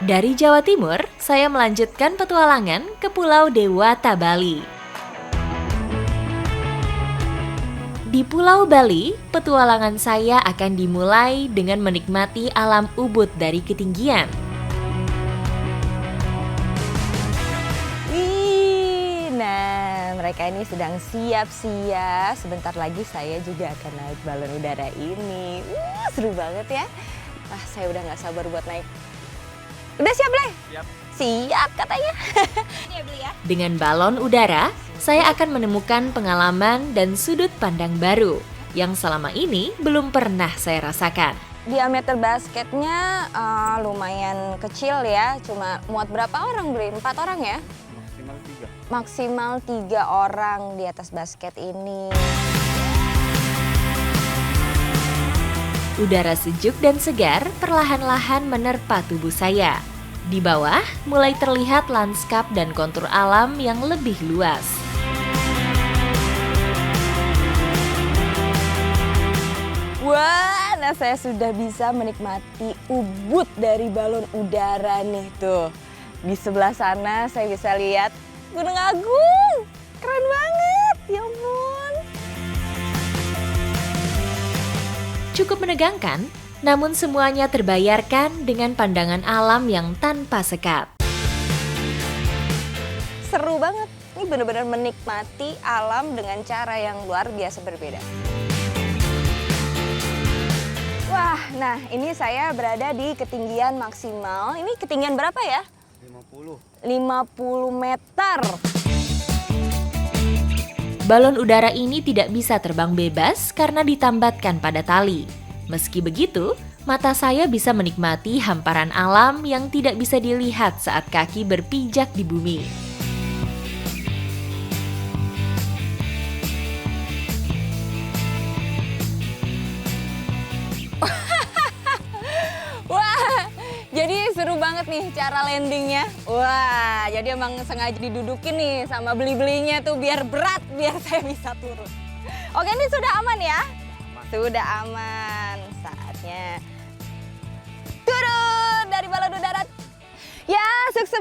Dari Jawa Timur, saya melanjutkan petualangan ke Pulau Dewata, Bali. Di Pulau Bali, petualangan saya akan dimulai dengan menikmati alam Ubud dari ketinggian. Nah, mereka ini sedang siap-siap. Sebentar lagi saya juga akan naik balon udara ini. Seru banget ya. Wah, saya udah gak sabar buat naik. Udah siap, Ble? Siap. Siap katanya. Ini ya, Beli ya. Dengan balon udara, saya akan menemukan pengalaman dan sudut pandang baru yang selama ini belum pernah saya rasakan. Diameter basketnya lumayan kecil ya. Cuma muat berapa orang, Beli? 4 orang ya? Maksimal 3. Maksimal 3 orang di atas basket ini. Udara sejuk dan segar perlahan-lahan menerpa tubuh saya. Di bawah mulai terlihat lanskap dan kontur alam yang lebih luas. Wah, nah saya sudah bisa menikmati Ubud dari balon udara nih tuh. Di sebelah sana saya bisa lihat Gunung Agung. Keren banget, ya ampun. Cukup menegangkan, namun semuanya terbayarkan dengan pandangan alam yang tanpa sekat. Seru banget, ini benar-benar menikmati alam dengan cara yang luar biasa berbeda. Wah, nah ini saya berada di ketinggian maksimal. Ini ketinggian berapa ya? 50. 50 meter. Balon udara ini tidak bisa terbang bebas karena ditambatkan pada tali. Meski begitu, mata saya bisa menikmati hamparan alam yang tidak bisa dilihat saat kaki berpijak di bumi. Wah, jadi seru banget nih cara landingnya. Wah, jadi emang sengaja didudukin nih sama beli-belinya tuh biar berat, biar saya bisa turun. Oke, ini sudah aman ya? Sudah aman. Saatnya turun dari balon udara. Ya, sukses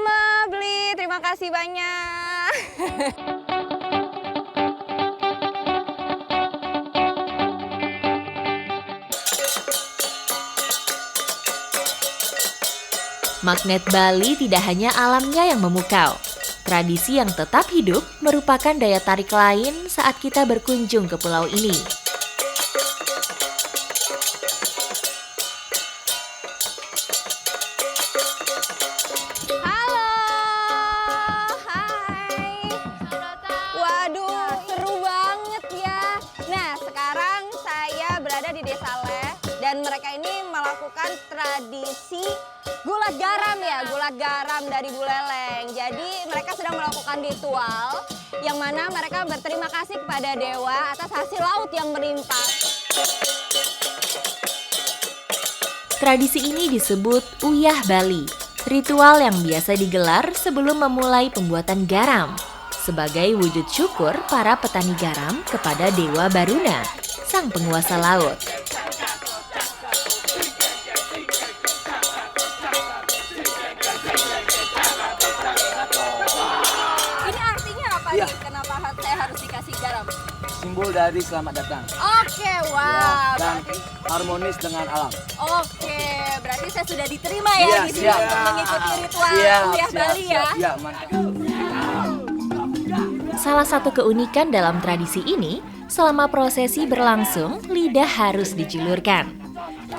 Beli. Terima kasih banyak. Magnet Bali tidak hanya alamnya yang memukau. Tradisi yang tetap hidup merupakan daya tarik lain saat kita berkunjung ke pulau ini. Halo, hai. Waduh, seru banget ya. Nah, sekarang saya berada di Desa Leh dan mereka ini melakukan tradisi gulat garam ya, gulat garam dari Buleleng. Jadi mereka sedang melakukan ritual yang mana mereka berterima kasih kepada dewa atas hasil laut yang melimpah. Tradisi ini disebut Uyah Bali, ritual yang biasa digelar sebelum memulai pembuatan garam, sebagai wujud syukur para petani garam kepada Dewa Baruna, sang penguasa laut. Ini artinya apa Iya. nih? Kenapa saya harus dikasih garam? Simbol dari selamat datang. Oke, wow. Dan Berarti, harmonis dengan alam. oke, berarti saya sudah diterima ya Iya, di sini siap. untuk mengikuti ritual Siap, Uyah siap, Bali ya. siap. Ya, mantap. Salah satu keunikan dalam tradisi ini, selama prosesi berlangsung, lidah harus dijulurkan.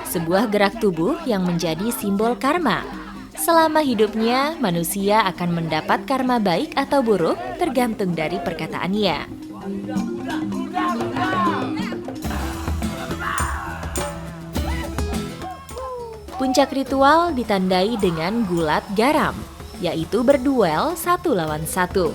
Sebuah gerak tubuh yang menjadi simbol karma. Selama hidupnya, manusia akan mendapat karma baik atau buruk tergantung dari perkataannya. Puncak ritual ditandai dengan gulat garam, yaitu berduel 1 lawan 1.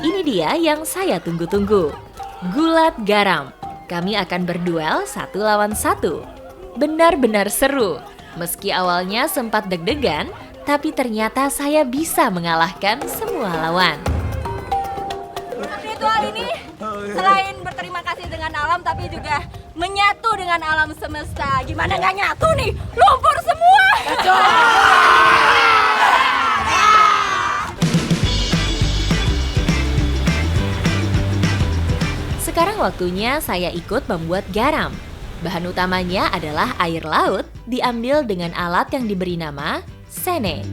Ini dia yang saya tunggu-tunggu. Gulat garam. Kami akan berduel 1 lawan 1. Benar-benar seru. Meski awalnya sempat deg-degan, tapi ternyata saya bisa mengalahkan semua lawan. Ritual ini Selain berterima kasih dengan alam, tapi juga menyatu dengan alam semesta. Gimana nggak nyatu nih? Lumpur semua! Sekarang waktunya saya ikut membuat garam. Bahan utamanya adalah air laut, diambil dengan alat yang diberi nama sene.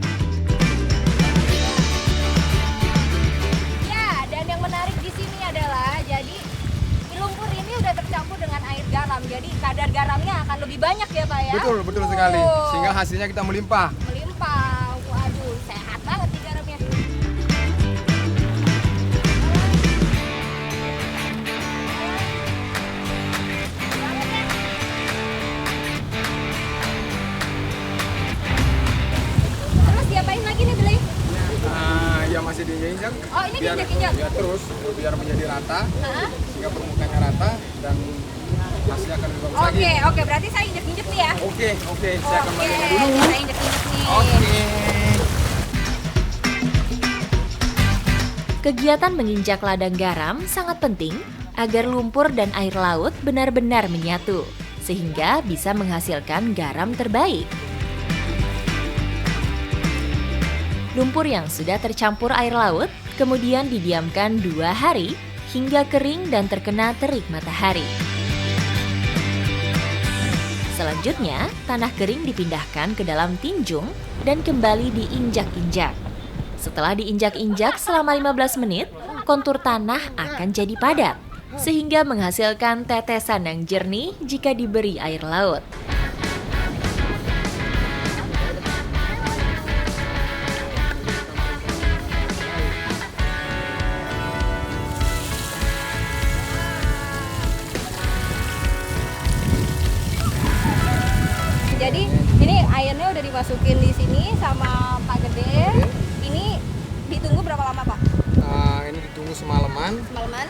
Ya, dan yang menarik di sini adalah jadi lumpur ini udah tercampur dengan air garam. Jadi kadar garamnya akan lebih banyak ya, Pak ya? Betul sekali. Sehingga hasilnya kita melimpah. Melimpah. Waduh, sehat banget nih garamnya. Terus diapain lagi nih, Beli? Ya masih diinjak. Oh, ini diinjak-injak? Ya terus, biar menjadi rata, Hah? sehingga permukaannya rata dan hasilnya akan lebih bagus lagi. Oke, berarti saya injek-injek nih ya? Oke, saya akan Oke, masukin dulu. saya injek-injek nih. Oke. Kegiatan menginjak ladang garam sangat penting agar lumpur dan air laut benar-benar menyatu, sehingga bisa menghasilkan garam terbaik. Lumpur yang sudah tercampur air laut kemudian didiamkan 2 hari hingga kering dan terkena terik matahari. Selanjutnya, tanah kering dipindahkan ke dalam tinjung dan kembali diinjak-injak. Setelah diinjak-injak selama 15 menit, kontur tanah akan jadi padat, sehingga menghasilkan tetesan yang jernih jika diberi air laut. Jadi ini airnya udah dimasukin di sini sama Pak Gede. Ini ditunggu berapa lama, Pak? Ini ditunggu semalaman, Semalaman?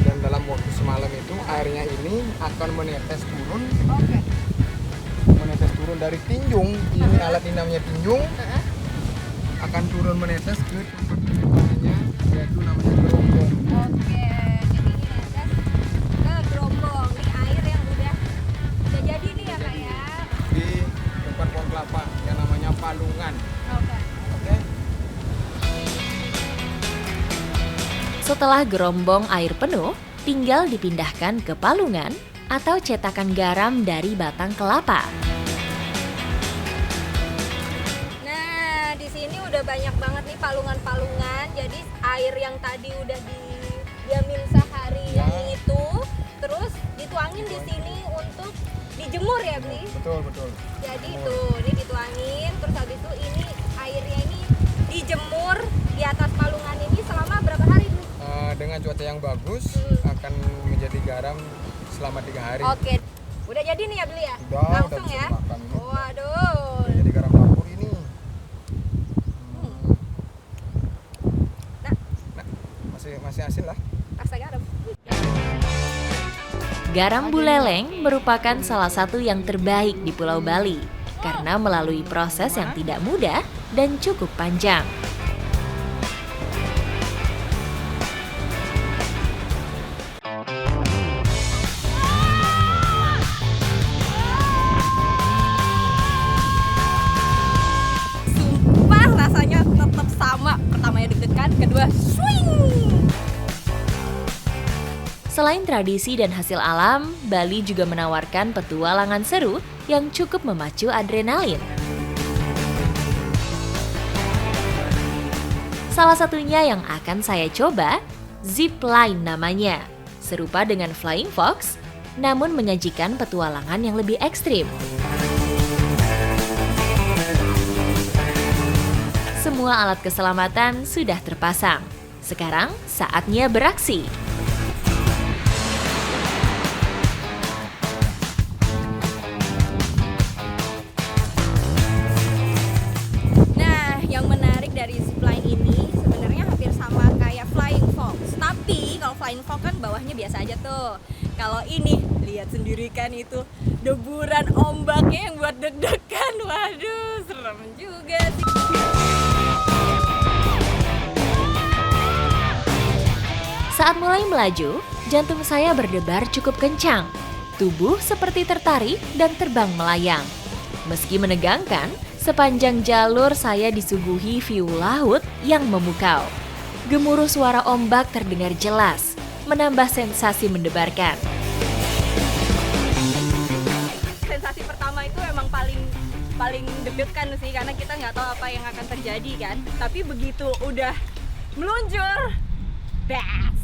dan dalam waktu semalam itu airnya ini akan menetes turun, Oke. dari tinjung. Ini alat ini namanya tinjung, akan turun menetes ke tempat penyimpanan, yaitu namanya gerombong. Oke, jadi ini netes ke gerombong. Ini air yang udah jadi nih ya, Pak ya. Di depan pohon kelapa yang namanya palungan. Oke. Oke. Setelah gerombong air penuh, tinggal dipindahkan ke palungan atau cetakan garam dari batang kelapa. Nah, di sini udah banyak banget nih palungan-palungan. Jadi air yang tadi udah diamin seharian itu terus dituangin di sini untuk dijemur ya, Bli? Betul. Jadi tuh, ini dituangin terus habis itu ini airnya ini dijemur di atas palungan ini selama berapa hari, Bli? Dengan cuaca yang bagus akan menjadi garam selama 3 hari. Oke. Udah jadi nih ya, Bli ya? Udah Langsung bisa ya? dimakan. Waduh. Udah jadi garam dapur ini. Nah, Masih asin lah. rasa garam. Garam buleleng merupakan salah satu yang terbaik di Pulau Bali karena melalui proses yang tidak mudah dan cukup panjang. Sumpah rasanya tetap sama. Pertamanya deg-degan, kedua swing. Selain tradisi dan hasil alam, Bali juga menawarkan petualangan seru yang cukup memacu adrenalin. Salah satunya yang akan saya coba, zip line namanya. Serupa dengan Flying Fox, namun menyajikan petualangan yang lebih ekstrim. Semua alat keselamatan sudah terpasang. Sekarang saatnya beraksi. Nah, yang menarik dari zipline ini sebenarnya hampir sama kayak Flying Fox. Tapi kalau Flying Fox kan bawahnya biasa aja tuh. Kalau ini, lihat sendiri kan itu deburan ombaknya yang buat deg-degan. Waduh, serem juga sih. Saat mulai melaju, Jantung saya berdebar cukup kencang. Tubuh seperti tertarik dan terbang melayang. Meski menegangkan, sepanjang jalur saya disuguhi view laut yang memukau. Gemuruh suara ombak terdengar jelas, menambah sensasi mendebarkan. Sensasi pertama itu emang paling deg-degan sih, karena kita nggak tahu apa yang akan terjadi kan. Tapi begitu udah meluncur, best.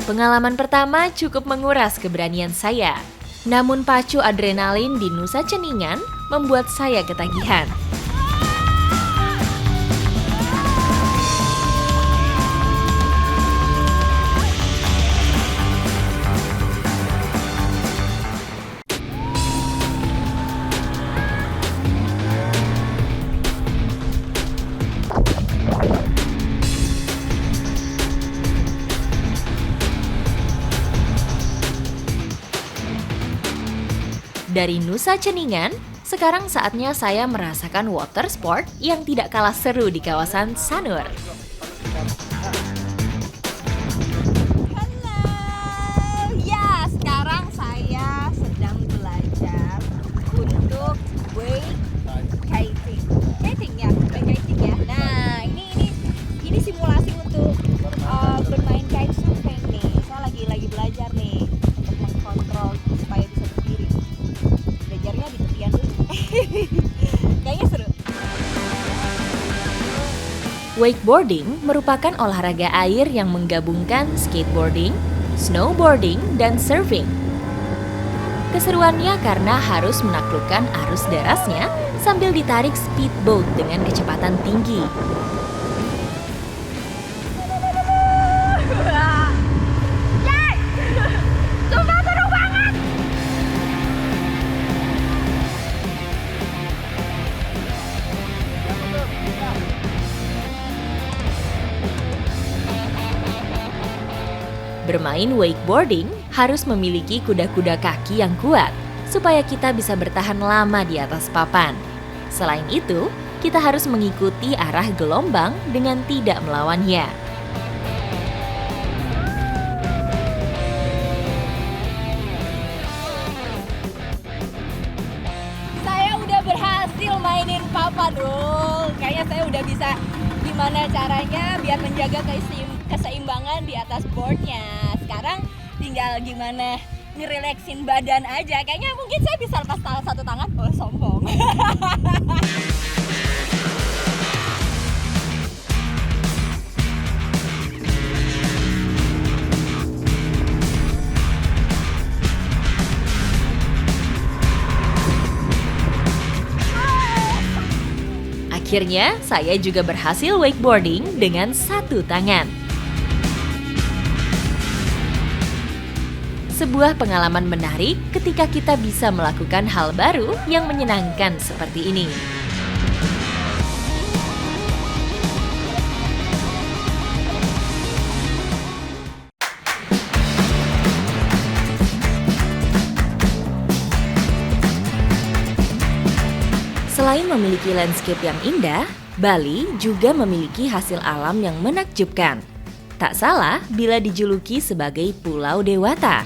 Pengalaman pertama cukup menguras keberanian saya. Namun pacu adrenalin di Nusa Ceningan membuat saya ketagihan. Dari Nusa Ceningan, sekarang saatnya saya merasakan water sport yang tidak kalah seru di kawasan Sanur. Halo, ya sekarang saya sedang belajar untuk wake kiting ya, wake kiting ya. Nah ini simulasi untuk bermain kitesurfing nih. Saya lagi belajar nih untuk mengkontrol supaya bisa berdiri. Belajarnya di tepian dulu. Kayaknya seru. Wakeboarding merupakan olahraga air yang menggabungkan skateboarding, snowboarding, dan surfing. Keseruannya karena harus menaklukkan arus derasnya sambil ditarik speedboat dengan kecepatan tinggi. Bermain wakeboarding harus memiliki kuda-kuda kaki yang kuat supaya kita bisa bertahan lama di atas papan. Selain itu, kita harus mengikuti arah gelombang dengan tidak melawannya. Saya udah berhasil mainin papan, bro. Kayaknya saya udah bisa gimana caranya biar menjaga keseimbangan di atas boardnya. Sekarang tinggal gimana ngereleksin badan aja. Kayaknya mungkin saya bisa lepas satu tangan. Oh, sombong. Akhirnya, saya juga berhasil wakeboarding dengan satu tangan. Sebuah pengalaman menarik ketika kita bisa melakukan hal baru yang menyenangkan seperti ini. Selain memiliki landscape yang indah, Bali juga memiliki hasil alam yang menakjubkan. Tak salah bila dijuluki sebagai Pulau Dewata.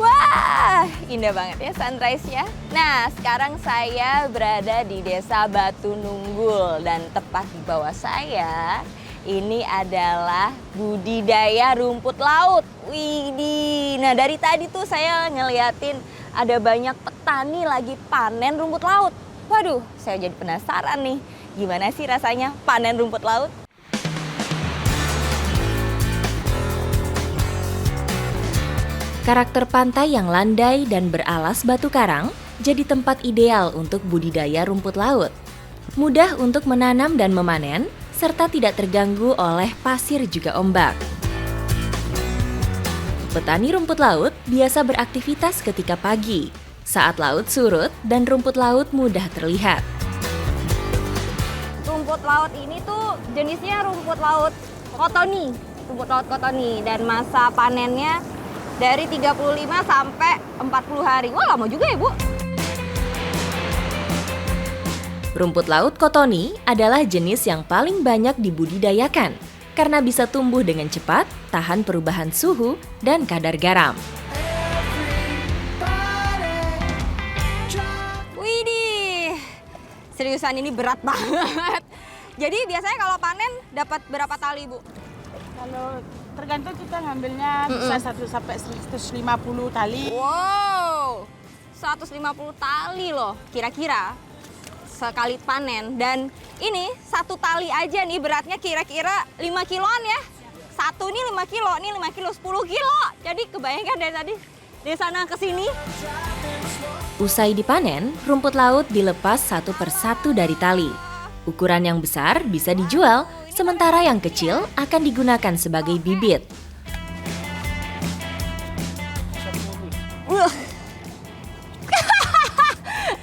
Wah, indah banget ya sunrise-nya. Nah, sekarang saya berada di Desa Batu Nunggul dan tepat di bawah saya ini adalah budidaya rumput laut. Widih, nah dari tadi tuh saya ngeliatin ada banyak petani lagi panen rumput laut. Waduh, saya jadi penasaran nih, gimana sih rasanya panen rumput laut? Karakter pantai yang landai dan beralas batu karang jadi tempat ideal untuk budidaya rumput laut. Mudah untuk menanam dan memanen, serta tidak terganggu oleh pasir juga ombak. Petani rumput laut biasa beraktivitas ketika pagi, saat laut surut dan rumput laut mudah terlihat. Rumput laut ini tuh jenisnya rumput laut kotoni. Rumput laut kotoni dan masa panennya dari 35 sampai 40 hari. Wah, lama juga ya, Bu. Rumput laut kotoni adalah jenis yang paling banyak dibudidayakan karena bisa tumbuh dengan cepat, tahan perubahan suhu, dan kadar garam. Widih, seriusan ini berat banget. Jadi biasanya kalau panen dapat berapa tali, Bu? Kalau tergantung kita ngambilnya bisa 1 sampai 150 tali. Wow, 150 tali loh kira-kira sekali panen. Dan ini satu tali aja nih beratnya kira-kira 5 kiloan ya. Satu nih 5 kilo, nih 5 kilo, 10 kilo. Jadi kebayangkan dari tadi dari sana ke sini. Usai dipanen, rumput laut dilepas satu persatu dari tali. Ukuran yang besar bisa dijual, sementara yang kecil akan digunakan sebagai bibit.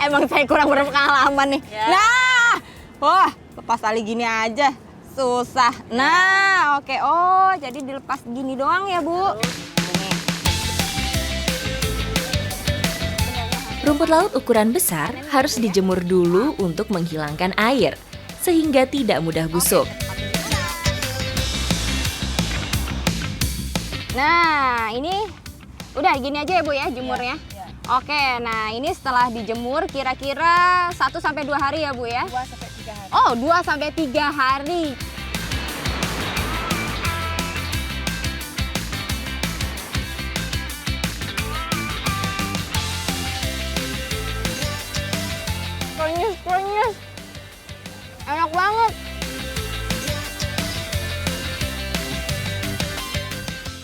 Emang saya kurang berpengalaman nih. Nah, wah, lepas tali gini aja susah. Nah, oke. Oh, jadi dilepas gini doang ya, Bu? Rumput laut ukuran besar harus dijemur dulu untuk menghilangkan air, sehingga tidak mudah busuk. Nah, ini udah gini aja ya, Bu ya, jemurnya. Oke, nah ini setelah dijemur kira-kira 1 sampai 2 hari ya, Bu ya? 2 sampai 3 hari. Oh, 2 sampai 3 hari.